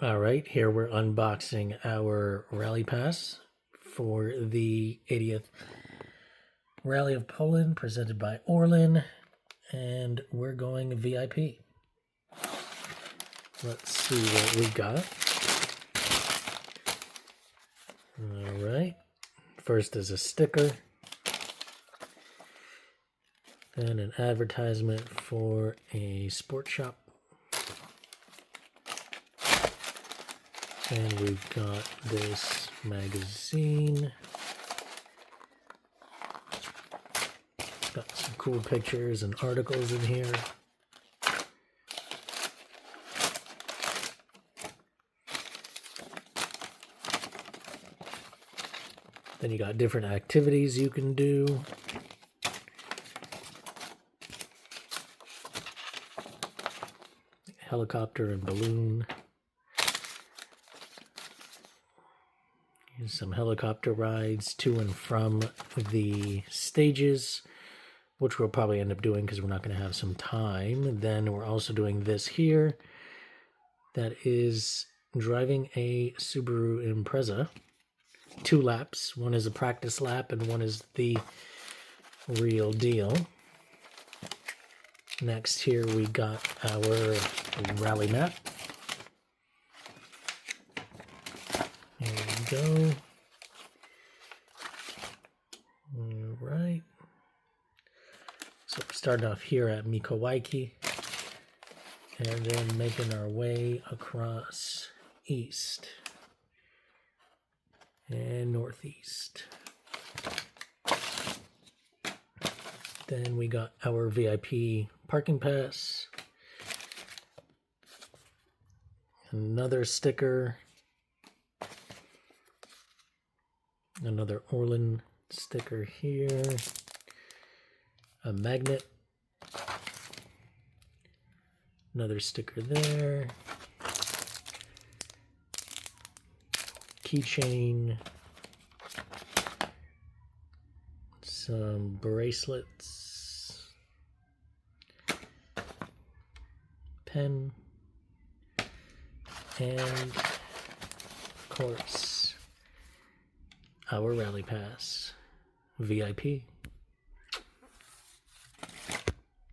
All right, here we're unboxing our Rally Pass for the 80th Rally of Poland presented by Orlen, and we're going VIP. Let's see what we got. All right, first is a sticker, then an advertisement for a sports shop. And we've got this magazine. Got some cool pictures and articles in here. Then you got different activities you can do. Helicopter and balloon. Here's some helicopter rides to and from the stages, which we'll probably end up doing because we're not going to have some time. Then we're also doing this here. That is driving a Subaru Impreza. 2 laps. One is a practice lap and one is the real deal. Next here we got our rally map. There we go. All right. So we're starting off here at Mikołajki and then making our way across east and northeast. Then we got our VIP parking pass. Another sticker. Another Orlen sticker here. A magnet. Another sticker there. Keychain. Some bracelets. Pen. And, of course, our Rally Pass VIP.